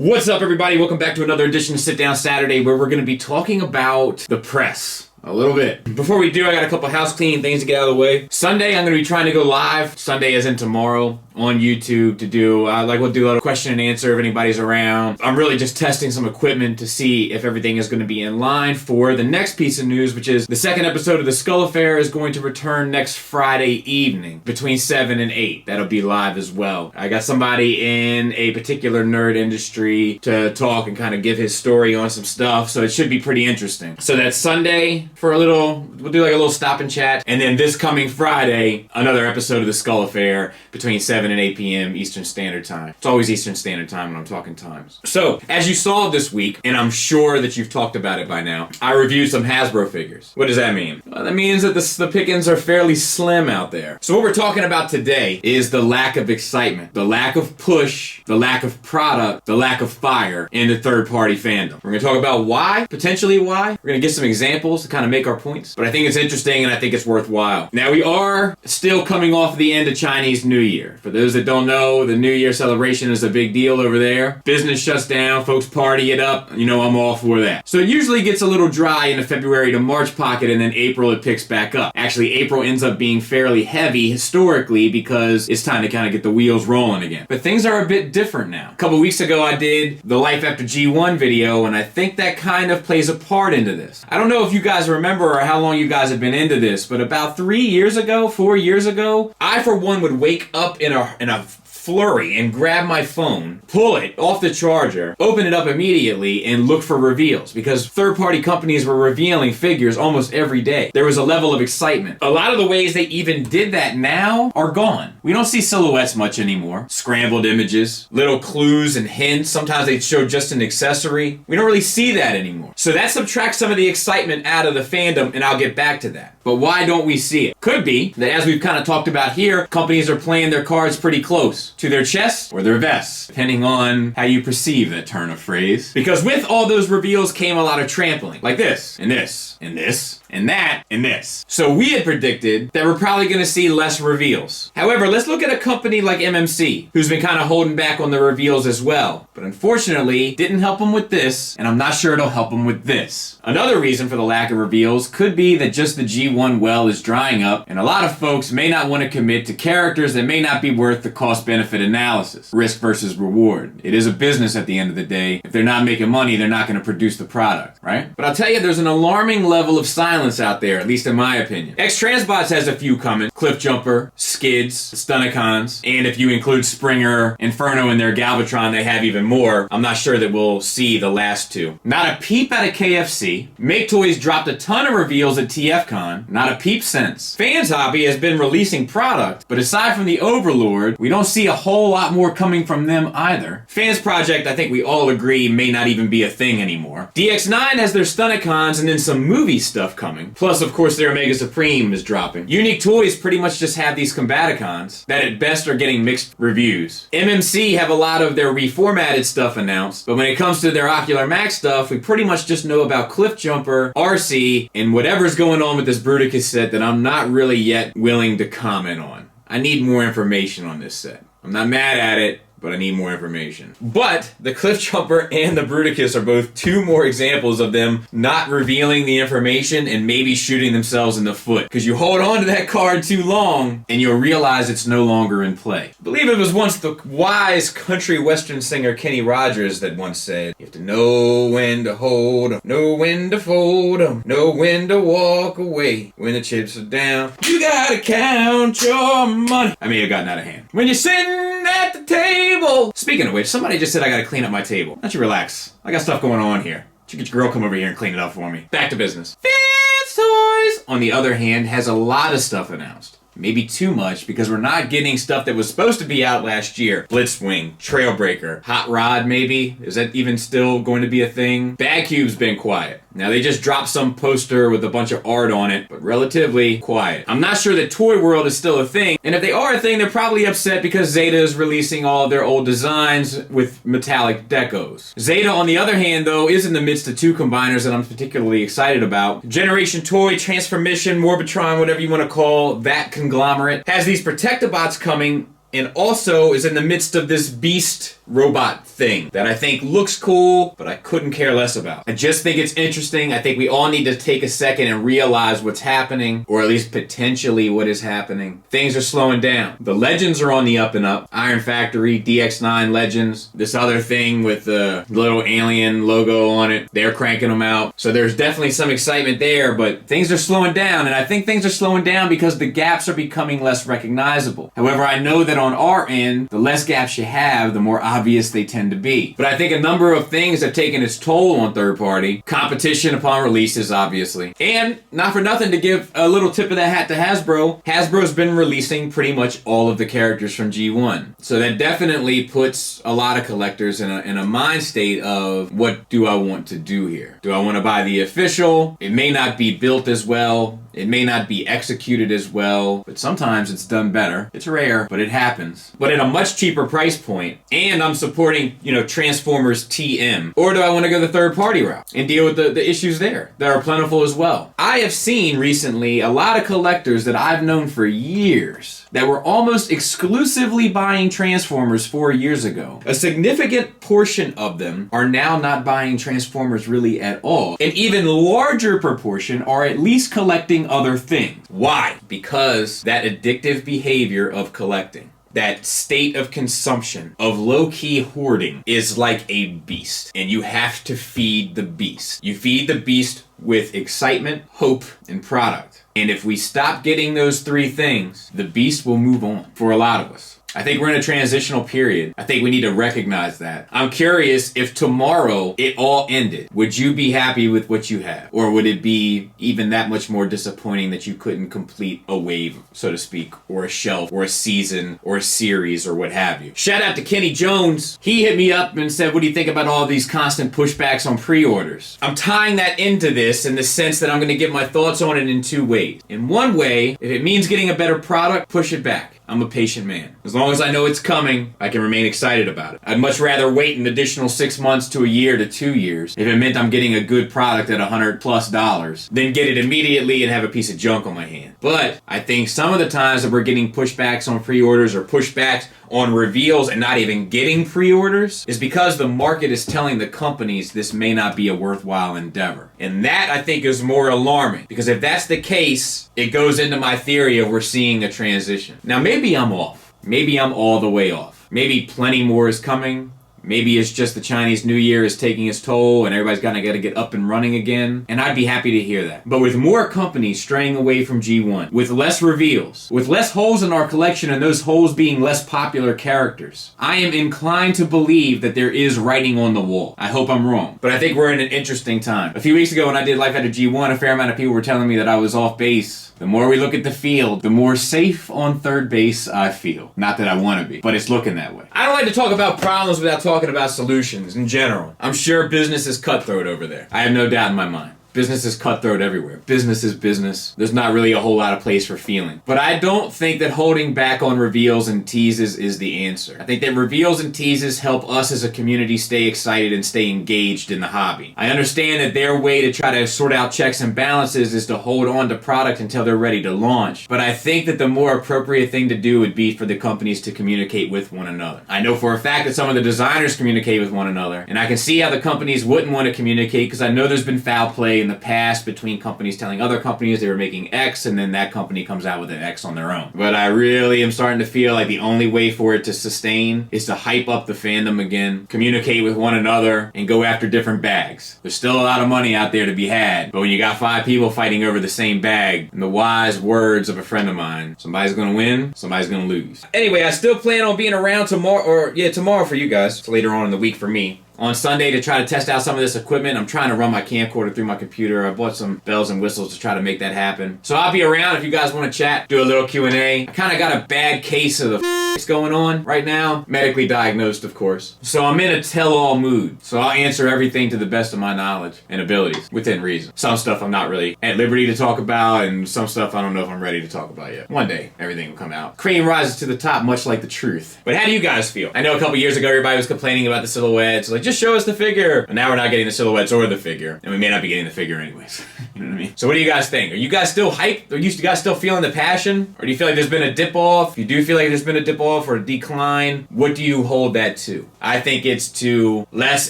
What's up, everybody? Welcome back to another edition of Sit Down Saturday, where we're going to be talking about the press. A little bit. Before we do, I got a couple house cleaning things to get out of the way. Sunday, I'm going to be trying to go live. Sunday as in tomorrow on YouTube to do, we'll do a little question and answer if anybody's around. I'm really just testing some equipment to see if everything is going to be in line for the next piece of news, which is the second episode of The Skull Affair is going to return next Friday evening between 7 and 8. That'll be live as well. I got somebody in a particular nerd industry to talk and kind of give his story on some stuff, so it should be pretty interesting. So that's Sunday for we'll do like a little stop and chat, and then this coming Friday, another episode of The Skull Affair between 7 and 8 p.m. Eastern Standard Time. It's always Eastern Standard Time when I'm talking times. So, as you saw this week, and I'm sure that you've talked about it by now, I reviewed some Hasbro figures. What does that mean? Well, that means that the pickings are fairly slim out there. So what we're talking about today is the lack of excitement, the lack of push, the lack of product, the lack of fire in the third-party fandom. We're going to talk about why, potentially why. We're going to get some examples to kind of make our points, but I think it's interesting and I think it's worthwhile. Now, we are still coming off the end of Chinese New Year. For those that don't know, the New Year celebration is a big deal over there. Business shuts down, folks party it up. You know, I'm all for that. So it usually gets a little dry in the February to March pocket, and then April it picks back up. Actually, April ends up being fairly heavy historically because it's time to kind of get the wheels rolling again. But things are a bit different now. A couple weeks ago, I did the Life After G1 video, and I think that kind of plays a part into this. I don't know if you guys remember or how long you guys have been into this, but about 4 years ago, I for one would wake up in a flurry and grab my phone, pull it off the charger, open it up immediately, and look for reveals, because third-party companies were revealing figures almost every day. There was a level of excitement. A lot of the ways they even did that now are gone. We don't see silhouettes much anymore. Scrambled images, little clues and hints. Sometimes they show just an accessory. We don't really see that anymore. So that subtracts some of the excitement out of the fandom, and I'll get back to that. But why don't we see it? Could be that, as we've kind of talked about here, companies are playing their cards pretty close to their chest or their vests, depending on how you perceive that turn of phrase. Because with all those reveals came a lot of trampling, like this, and this, and this, and that, and this. So we had predicted that we're probably going to see less reveals. However, let's look at a company like MMC, who's been kind of holding back on the reveals as well. But unfortunately, didn't help them with this, and I'm not sure it'll help them with this. Another reason for the lack of reveals could be that just the G1 well is drying up, and a lot of folks may not want to commit to characters that may not be worth the cost-benefit analysis. Risk versus reward. It is a business at the end of the day. If they're not making money, they're not going to produce the product, right? But I'll tell you, there's an alarming level of silence out there, at least in my opinion. X-Transbots has a few coming. Cliff Jumper, Skids, Stunicons, and if you include Springer, Inferno, and their Galvatron, they have even more. I'm not sure that we'll see the last two. Not a peep out of KFC. Make Toys dropped a ton of reveals at TFCon. Not a peep since. Fans Hobby has been releasing product, but aside from the Overlord, we don't see a whole lot more coming from them either. Fans Project, I think we all agree, may not even be a thing anymore. DX9 has their Stunicons and then some movie stuff coming. Plus, of course, their Omega Supreme is dropping. Unique Toys pretty much just have these Combaticons that at best are getting mixed reviews. MMC have a lot of their reformatted stuff announced, but when it comes to their Ocular Max stuff, we pretty much just know about Cliff Jumper, RC, and whatever's going on with this Bruticus set that I'm not really yet willing to comment on. I need more information on this set. I'm not mad at it, but I need more information. But the Cliff Jumper and the Bruticus are both two more examples of them not revealing the information and maybe shooting themselves in the foot. Because you hold on to that card too long and you'll realize it's no longer in play. I believe it was once the wise country western singer Kenny Rogers that once said, "You have to know when to hold 'em, know when to fold 'em, know when to walk away. When the chips are down, you gotta count your money." I may have gotten out of hand. When you're sitting at the table. Speaking of which, somebody just said I gotta clean up my table. Why don't you relax? I got stuff going on here. You get your girl come over here and clean it up for me. Back to business. Fans Toys, on the other hand, has a lot of stuff announced. Maybe too much, because we're not getting stuff that was supposed to be out last year. Blitzwing, Trailbreaker, Hot Rod maybe? Is that even still going to be a thing? Bag Cube's been quiet. Now, they just dropped some poster with a bunch of art on it, but relatively quiet. I'm not sure that Toy World is still a thing, and if they are a thing, they're probably upset because Zeta is releasing all of their old designs with metallic decos. Zeta, on the other hand, though, is in the midst of two combiners that I'm particularly excited about. Generation Toy, Transformation, Morbitron, whatever you want to call that conglomerate, has these Protectobots coming, and also is in the midst of this Beast robot thing that I think looks cool, but I couldn't care less about. I just think it's interesting. I think we all need to take a second and realize what's happening, or at least potentially what is happening. Things are slowing down. The Legends are on the up and up. Iron Factory, DX9 Legends, this other thing with the little alien logo on it, they're cranking them out. So there's definitely some excitement there, but things are slowing down, and I think things are slowing down because the gaps are becoming less recognizable. However, I know that on our end, the less gaps you have, the more obvious they tend to be. But I think a number of things have taken its toll on third party. Competition upon releases, obviously. And not for nothing, to give a little tip of the hat to Hasbro, Hasbro's been releasing pretty much all of the characters from G1. So that definitely puts a lot of collectors in a mind state of, what do I want to do here? Do I want to buy the official? It may not be built as well. It may not be executed as well, but sometimes it's done better. It's rare, but it happens. But at a much cheaper price point, and I'm supporting, Transformers TM. Or do I want to go the third party route and deal with the issues there that are plentiful as well? I have seen recently a lot of collectors that I've known for years that were almost exclusively buying Transformers 4 years ago. A significant portion of them are now not buying Transformers really at all. An even larger proportion are at least collecting other things. Why? Because that addictive behavior of collecting, that state of consumption, of low-key hoarding, is like a beast. And you have to feed the beast. You feed the beast with excitement, hope, and product. And if we stop getting those three things, the beast will move on for a lot of us. I think we're in a transitional period. I think we need to recognize that. I'm curious, if tomorrow it all ended, would you be happy with what you have? Or would it be even that much more disappointing that you couldn't complete a wave, so to speak, or a shelf, or a season, or a series, or what have you? Shout out to Kenny Jones. He hit me up and said, what do you think about all these constant pushbacks on pre-orders? I'm tying that into this in the sense that I'm going to give my thoughts on it in two ways. In one way, if it means getting a better product, push it back. I'm a patient man. As long as I know it's coming, I can remain excited about it. I'd much rather wait an additional 6 months to a year to 2 years if it meant I'm getting a good product at $100+ than get it immediately and have a piece of junk on my hand. But I think some of the times that we're getting pushbacks on pre-orders or pushbacks on reveals and not even getting pre-orders is because the market is telling the companies this may not be a worthwhile endeavor. And that, I think, is more alarming, because if that's the case, it goes into my theory of we're seeing a transition. Now, maybe I'm off. Maybe I'm all the way off. Maybe plenty more is coming. Maybe it's just the Chinese New Year is taking its toll and everybody's got to get up and running again. And I'd be happy to hear that. But with more companies straying away from G1, with less reveals, with less holes in our collection and those holes being less popular characters, I am inclined to believe that there is writing on the wall. I hope I'm wrong. But I think we're in an interesting time. A few weeks ago when I did Life After G1, a fair amount of people were telling me that I was off base. The more we look at the field, the more safe on third base I feel. Not that I want to be, but it's looking that way. I don't like to talk about problems without talking about solutions in general. I'm sure business is cutthroat over there. I have no doubt in my mind. Business is cutthroat everywhere. Business is business. There's not really a whole lot of place for feeling. But I don't think that holding back on reveals and teases is the answer. I think that reveals and teases help us as a community stay excited and stay engaged in the hobby. I understand that their way to try to sort out checks and balances is to hold on to product until they're ready to launch. But I think that the more appropriate thing to do would be for the companies to communicate with one another. I know for a fact that some of the designers communicate with one another, and I can see how the companies wouldn't want to communicate, because I know there's been foul play in the past between companies telling other companies they were making X, and then that company comes out with an X on their own. But I really am starting to feel like the only way for it to sustain is to hype up the fandom again, communicate with one another, and go after different bags. There's still a lot of money out there to be had, but when you got 5 people fighting over the same bag, in the wise words of a friend of mine, somebody's gonna win, somebody's gonna lose. Anyway, I still plan on being around tomorrow for you guys. It's later on in the week for me. On Sunday to try to test out some of this equipment. I'm trying to run my camcorder through my computer. I bought some bells and whistles to try to make that happen. So I'll be around if you guys want to chat, do a little Q&A. I kind of got a bad case of the going on right now. Medically diagnosed, of course. So I'm in a tell-all mood. So I'll answer everything to the best of my knowledge and abilities, within reason. Some stuff I'm not really at liberty to talk about, and some stuff I don't know if I'm ready to talk about yet. One day, everything will come out. Cream rises to the top, much like the truth. But how do you guys feel? I know a couple years ago, everybody was complaining about the silhouettes. Like, just show us the figure. And now we're not getting the silhouettes or the figure. And we may not be getting the figure anyways. You know what I mean? So what do you guys think? Are you guys still hyped? Are you guys still feeling the passion? Or do you feel like there's been a dip off? If you do feel like there's been a dip off or a decline, what do you hold that to? I think it's to less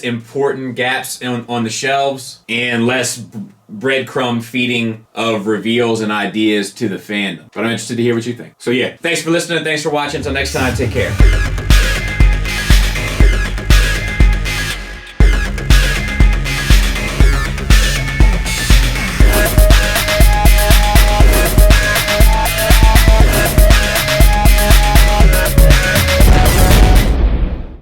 important gaps on the shelves and less breadcrumb feeding of reveals and ideas to the fandom. But I'm interested to hear what you think. So yeah, thanks for listening. Thanks for watching. Until next time, take care.